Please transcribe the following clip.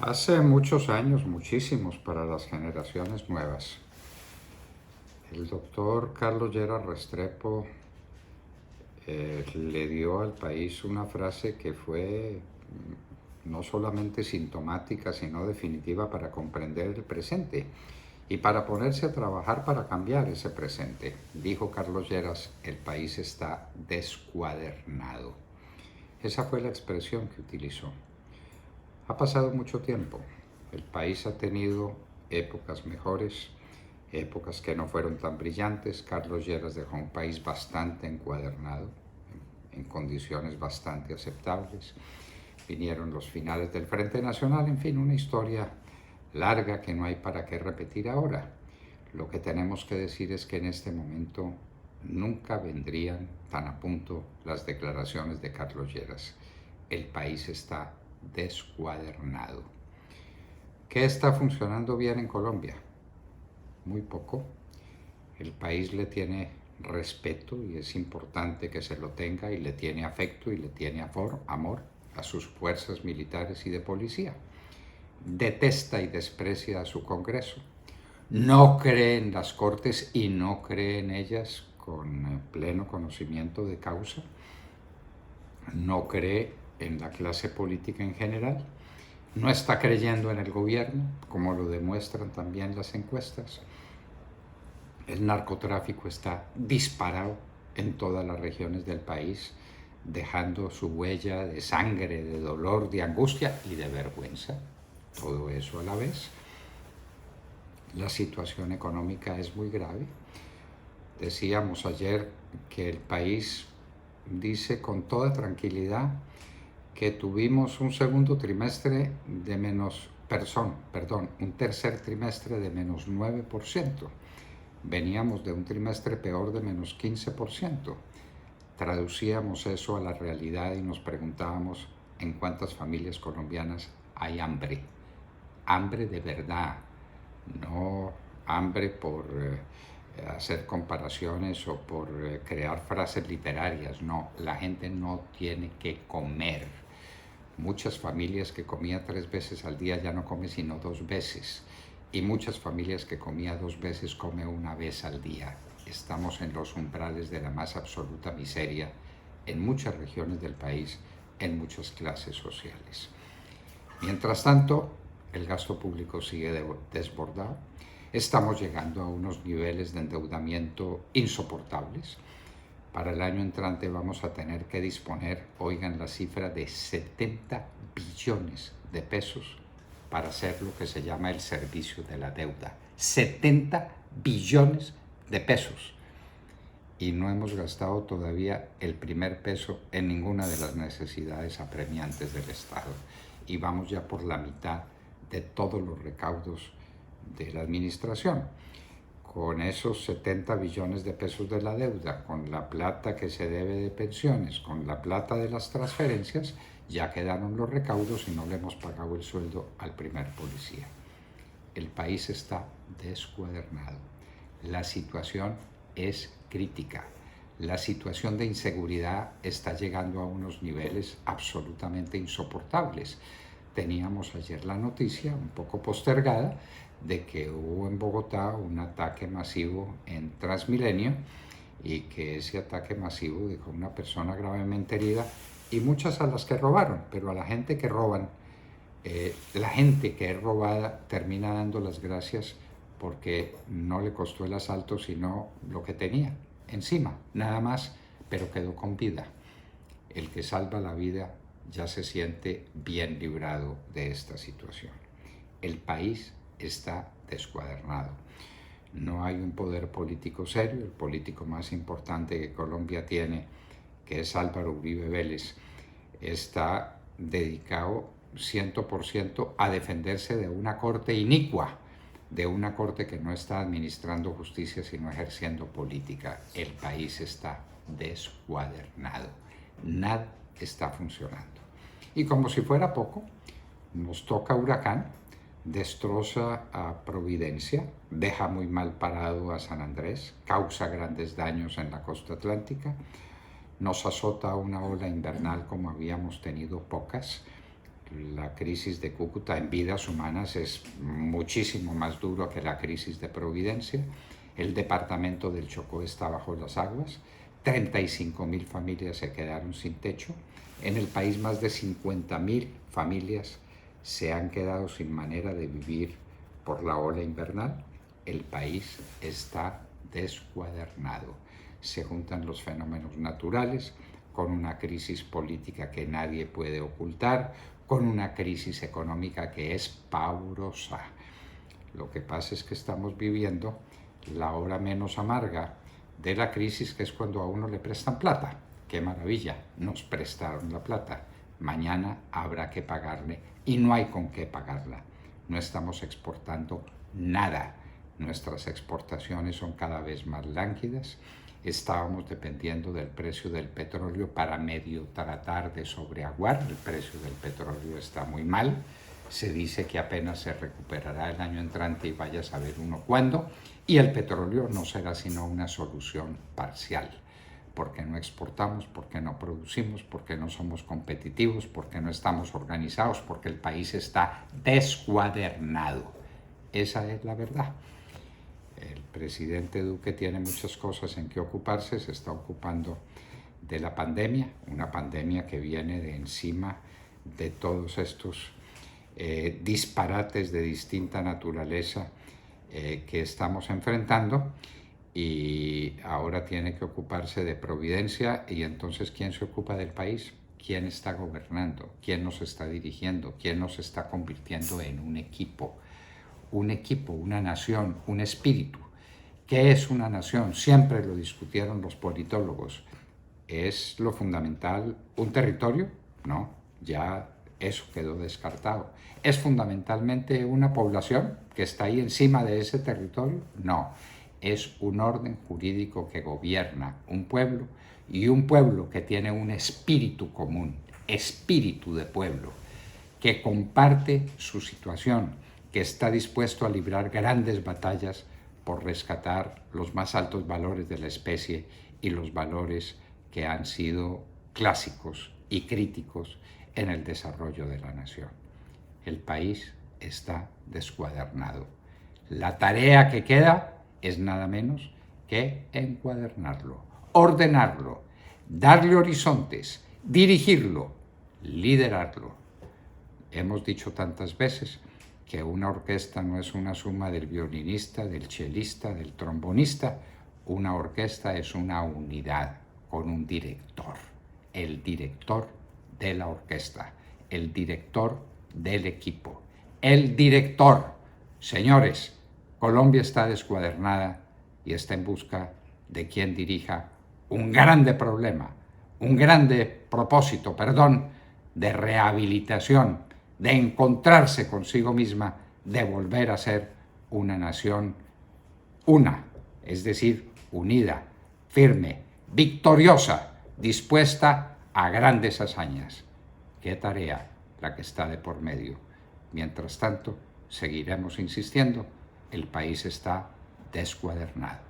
Hace muchos años, muchísimos para las generaciones nuevas, el doctor Carlos Lleras Restrepo le dio al país una frase que fue no solamente sintomática, sino definitiva para comprender el presente y para ponerse a trabajar para cambiar ese presente. Dijo Carlos Lleras, el país está descuadernado. Esa fue la expresión que utilizó. Ha pasado mucho tiempo. El país ha tenido épocas mejores, épocas que no fueron tan brillantes. Carlos Lleras dejó un país bastante encuadernado, en condiciones bastante aceptables. Vinieron los finales del Frente Nacional, en fin, una historia larga que no hay para qué repetir ahora. Lo que tenemos que decir es que en este momento nunca vendrían tan a punto las declaraciones de Carlos Lleras. El país está descuadernado. ¿Qué está funcionando bien en Colombia? Muy poco. El país le tiene respeto y es importante que se lo tenga, y le tiene afecto y le tiene amor a sus fuerzas militares y de policía. Detesta y desprecia a su Congreso. No cree en las Cortes y no cree en ellas con pleno conocimiento de causa. No cree en la clase política en general. No está creyendo en el gobierno, como lo demuestran también las encuestas. El narcotráfico está disparado en todas las regiones del país, dejando su huella de sangre, de dolor, de angustia y de vergüenza. Todo eso a la vez. La situación económica es muy grave. Decíamos ayer que el país dice con toda tranquilidad que tuvimos un segundo trimestre de un tercer trimestre de menos 9%. Veníamos de un trimestre peor de menos 15%. Traducíamos eso a la realidad y nos preguntábamos en cuántas familias colombianas hay hambre. Hambre de verdad, no hambre por hacer comparaciones o por crear frases literarias. No, la gente no tiene que comer. Muchas familias que comía 3 veces al día ya no come sino 2 veces. Y muchas familias que comía 2 veces come 1 vez al día. Estamos en los umbrales de la más absoluta miseria en muchas regiones del país, en muchas clases sociales. Mientras tanto, el gasto público sigue desbordado. Estamos llegando a unos niveles de endeudamiento insoportables. Para el año entrante vamos a tener que disponer, oigan la cifra, de 70 billones de pesos para hacer lo que se llama el servicio de la deuda. 70 billones de pesos. Y no hemos gastado todavía el primer peso en ninguna de las necesidades apremiantes del Estado. Y vamos ya por la mitad de todos los recaudos de la administración. Con esos 70 billones de pesos de la deuda, con la plata que se debe de pensiones, con la plata de las transferencias, ya quedaron los recaudos y no le hemos pagado el sueldo al primer policía. El país está descuadernado. La situación es crítica. La situación de inseguridad está llegando a unos niveles absolutamente insoportables. Teníamos ayer la noticia, un poco postergada, de que hubo en Bogotá un ataque masivo en Transmilenio y que ese ataque masivo dejó una persona gravemente herida y muchas a las que robaron, pero a la gente que roban, la gente que es robada termina dando las gracias porque no le costó el asalto sino lo que tenía encima, nada más, pero quedó con vida. El que salva la vida ya se siente bien librado de esta situación. El país está descuadernado. No hay un poder político serio. El político más importante que Colombia tiene, que es Álvaro Uribe Vélez, está dedicado 100% a defenderse de una corte inicua, de una corte que no está administrando justicia sino ejerciendo política. El país está descuadernado. Nada está funcionando. Y como si fuera poco, nos toca huracán, destroza a Providencia, deja muy mal parado a San Andrés, causa grandes daños en la costa atlántica, nos azota una ola invernal como habíamos tenido pocas, la crisis de Cúcuta en vidas humanas es muchísimo más duro que la crisis de Providencia. El departamento del Chocó está bajo las aguas, 35.000 familias se quedaron sin techo. En el país más de 50.000 familias se han quedado sin manera de vivir por la ola invernal. El país está descuadernado. Se juntan los fenómenos naturales con una crisis política que nadie puede ocultar, con una crisis económica que es pavorosa. Lo que pasa es que estamos viviendo la hora menos amarga de la crisis, que es cuando a uno le prestan plata. ¡Qué maravilla! Nos prestaron la plata. Mañana habrá que pagarle y no hay con qué pagarla. No estamos exportando nada. Nuestras exportaciones son cada vez más lánguidas. Estábamos dependiendo del precio del petróleo para medio tratar de sobreaguar. El precio del petróleo está muy mal. Se dice que apenas se recuperará el año entrante y vaya a saber uno cuándo. Y el petróleo no será sino una solución parcial. Porque no exportamos, porque no producimos, porque no somos competitivos, porque no estamos organizados, porque el país está descuadernado. Esa es la verdad. El presidente Duque tiene muchas cosas en que ocuparse, se está ocupando de la pandemia, una pandemia que viene de encima de todos estos disparates de distinta naturaleza que estamos enfrentando, y ahora tiene que ocuparse de Providencia. Y entonces, ¿quién se ocupa del país? ¿Quién está gobernando? ¿Quién nos está dirigiendo? ¿Quién nos está convirtiendo en un equipo? Un equipo, una nación, un espíritu. ¿Qué es una nación? Siempre lo discutieron los politólogos. ¿Es lo fundamental un territorio? No, ya eso quedó descartado. ¿Es fundamentalmente una población que está ahí encima de ese territorio? No, es un orden jurídico que gobierna un pueblo, y un pueblo que tiene un espíritu común, espíritu de pueblo, que comparte su situación, que está dispuesto a librar grandes batallas por rescatar los más altos valores de la especie y los valores que han sido clásicos y críticos en el desarrollo de la nación. El país está descuadernado. La tarea que queda es nada menos que encuadernarlo, ordenarlo, darle horizontes, dirigirlo, liderarlo. Hemos dicho tantas veces que una orquesta no es una suma del violinista, del chelista, del trombonista. Una orquesta es una unidad con un director, el director de la orquesta, el director del equipo, el director. Señores, Colombia está descuadernada y está en busca de quien dirija un grande problema, un grande propósito, de rehabilitación, de encontrarse consigo misma, de volver a ser una nación una, es decir, unida, firme, victoriosa, dispuesta a grandes hazañas. Qué tarea la que está de por medio. Mientras tanto, seguiremos insistiendo, el país está descuadernado.